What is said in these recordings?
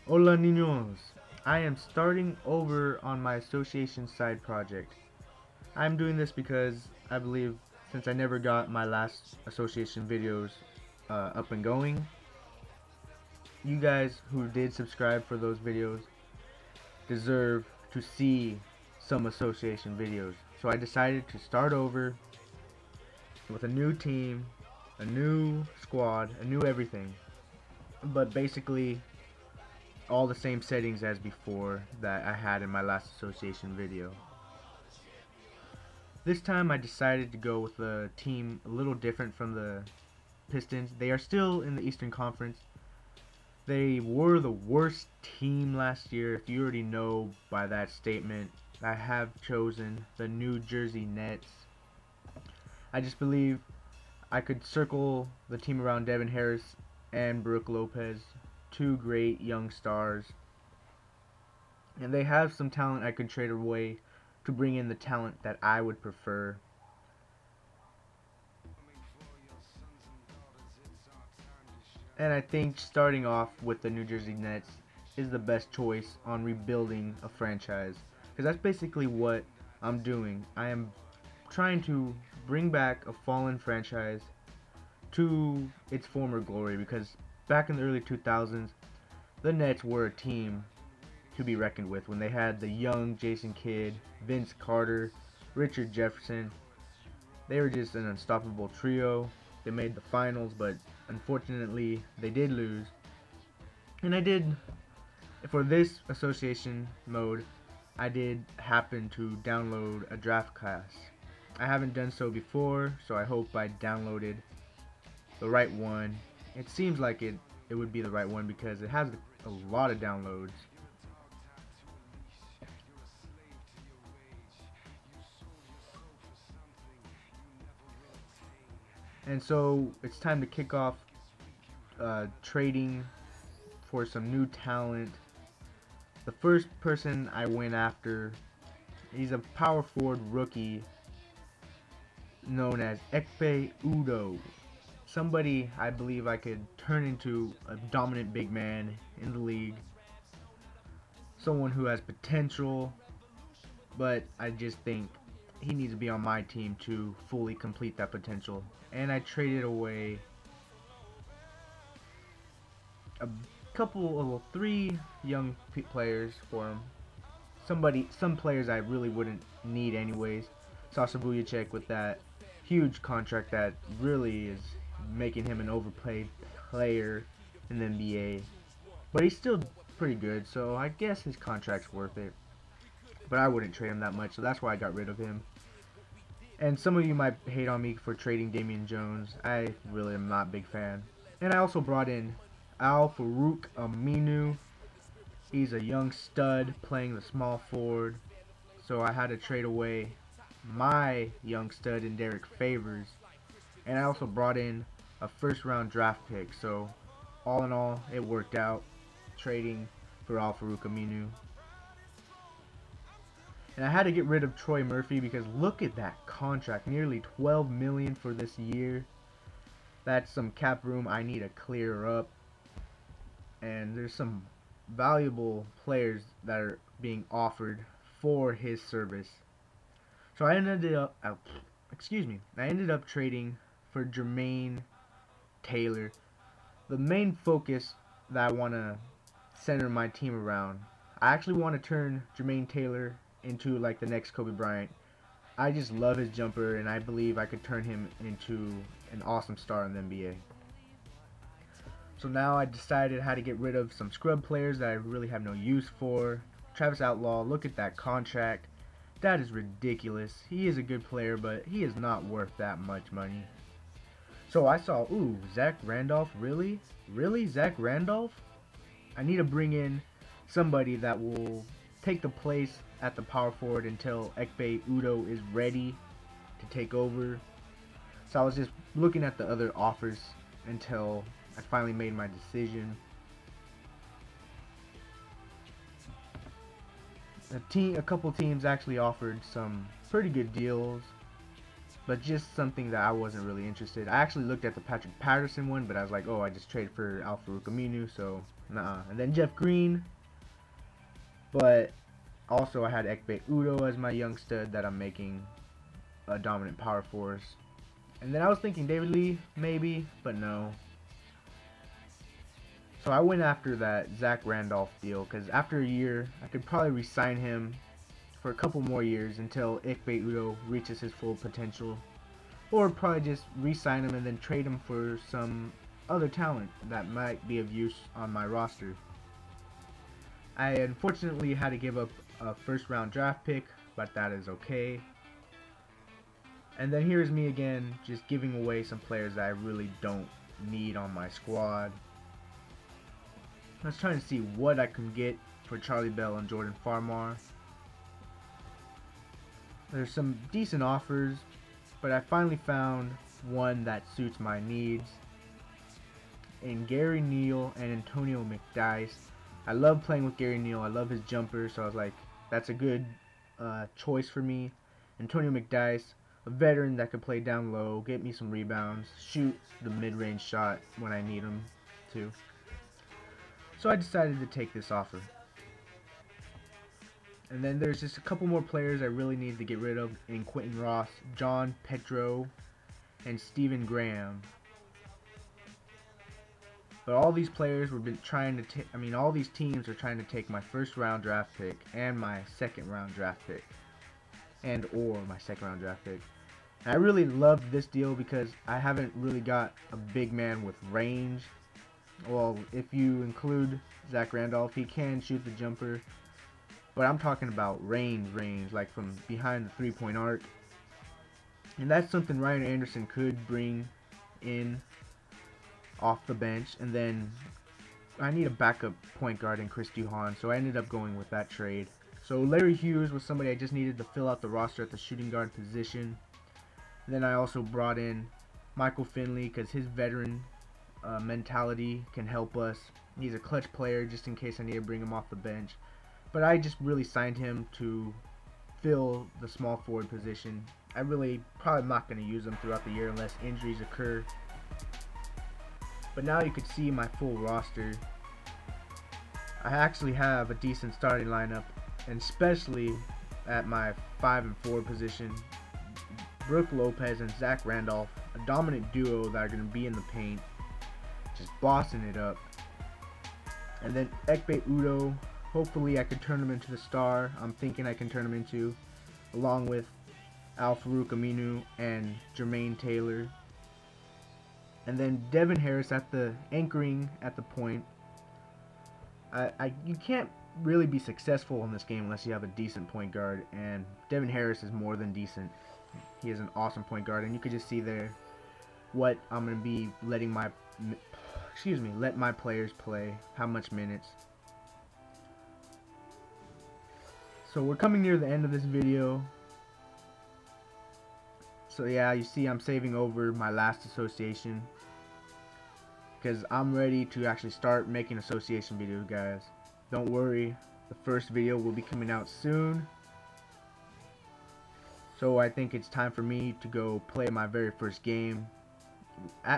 Hola niños! I am starting over on my association side project. I'm doing this because I believe since I never got my last association videos up and going, you guys who did subscribe for those videos deserve to see some association videos. So I decided to start over with a new team, a new squad, a new everything. But basically all the same settings as before that I had in my last association video. This time I decided to go with a team a little different from the Pistons. They are still in the Eastern Conference. They were the worst team last year. If you already know by that statement, I have chosen the New Jersey Nets. I just believe I could circle the team around Devin Harris and Brook Lopez, two great young stars. And they have some talent I could trade away to bring in the talent that I would prefer. And I think starting off with the New Jersey Nets is the best choice on rebuilding a franchise. Because that's basically what I'm doing. I am trying to bring back a fallen franchise to its former glory. Because back in the early 2000s, the Nets were a team to be reckoned with when they had the young Jason Kidd, Vince Carter, Richard Jefferson. They were just an unstoppable trio. They made the finals, but unfortunately they did lose. And I did, for this association mode, I did happen to download a draft class. I haven't done so before, so I hope I downloaded the right one. It seems like it would be the right one because it has a lot of downloads. And so it's time to kick off trading for some new talent. The first person I went after, he's a power forward rookie known as Ekpe Udo. Somebody I believe I could turn into a dominant big man in the league. Someone who has potential, but I just think he needs to be on my team to fully complete that potential. And I traded away a three young players for him. Some players I really wouldn't need anyways. Sasha Vujacic with that huge contract that really is making him an overpaid player in the NBA. But he's still pretty good, so I guess his contract's worth it. But I wouldn't trade him that much, so that's why I got rid of him. And some of you might hate on me for trading Damian Jones. I really am not a big fan. And I also brought in Al-Farouq Aminu. He's a young stud playing the small forward. So I had to trade away my young stud in Derek Favors. And I also brought in a first round draft pick. So all in all, it worked out trading for Al-Farouq Aminu. And I had to get rid of Troy Murphy because look at that contract. Nearly $12 million for this year. That's some cap room I need to clear up. And there's some valuable players that are being offered for his service. So I ended up I ended up trading for Jermaine Taylor. The main focus that I want to center my team around. I actually want to turn Jermaine Taylor into like the next Kobe Bryant. I just love his jumper and I believe I could turn him into an awesome star in the NBA. So now I decided how to get rid of some scrub players that I really have no use for. Travis Outlaw, look at that contract. That is ridiculous. He is a good player, but he is not worth that much money. So I saw, ooh, Zach Randolph, really? Really, Zach Randolph? I need to bring in somebody that will take the place at the power forward until Ekpe Udo is ready to take over. So I was just looking at the other offers until I finally made my decision. A couple teams actually offered some pretty good deals, but just something that I wasn't really interested. I actually looked at the Patrick Patterson one, but I was like, oh, I just traded for Al-Farouq Aminu, so Nuh-uh. And then Jeff Green. But also I had Ekpe Udo as my young stud that I'm making a dominant power force. And then I was thinking David Lee, maybe, but no. So I went after that Zach Randolph deal, because after a year, I could probably re-sign him for a couple more years until Ekpe Udo reaches his full potential. Or probably just re-sign him and then trade him for some other talent that might be of use on my roster. I unfortunately had to give up a first round draft pick, but that is okay. And then here's me again, just giving away some players that I really don't need on my squad. I was trying to see what I can get for Charlie Bell and Jordan Farmar. There's some decent offers, but I finally found one that suits my needs in Gary Neal and Antonio McDyess. I love playing with Gary Neal. I love his jumper, so I was like, that's a good choice for me. Antonio McDyess, a veteran that could play down low, get me some rebounds, shoot the mid-range shot when I need him to. So I decided to take this offer. And then there's just a couple more players I really need to get rid of in Quentin Ross, John Petro, and Stephen Graham. But all these players were trying to all these teams are trying to take my first round draft pick and my second round draft pick. And or my second round draft pick. And I really loved this deal because I haven't really got a big man with range. Well, if you include Zach Randolph, he can shoot the jumper. But I'm talking about range, like from behind the three-point arc. And that's something Ryan Anderson could bring in off the bench. And then I need a backup point guard in Chris Duhon, so I ended up going with that trade. So Larry Hughes was somebody I just needed to fill out the roster at the shooting guard position. And then I also brought in Michael Finley because his veteran mentality can help us. He's a clutch player just in case I need to bring him off the bench. But I just really signed him to fill the small forward position. I really probably not going to use him throughout the year unless injuries occur. But now you can see my full roster. I actually have a decent starting lineup, and especially at my 5 and 4 position. Brook Lopez and Zach Randolph, a dominant duo that are going to be in the paint, just bossing it up. And then Ekpe Udo, hopefully I could turn him into the star I'm thinking I can turn him into, along with Al-Farouq Aminu and Jermaine Taylor. And then Devin Harris at the anchoring at the point. You can't really be successful in this game unless you have a decent point guard, and Devin Harris is more than decent. He is an awesome point guard, and you could just see there what I'm going to be letting let my players play, how much minutes. So we're coming near the end of this video. So yeah, you see I'm saving over my last association because I'm ready to actually start making association videos, guys. Don't worry, the first video will be coming out soon. So I think it's time for me to go play my very first game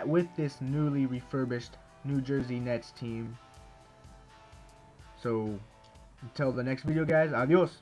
with this newly refurbished New Jersey Nets team. So until the next video, guys, adios.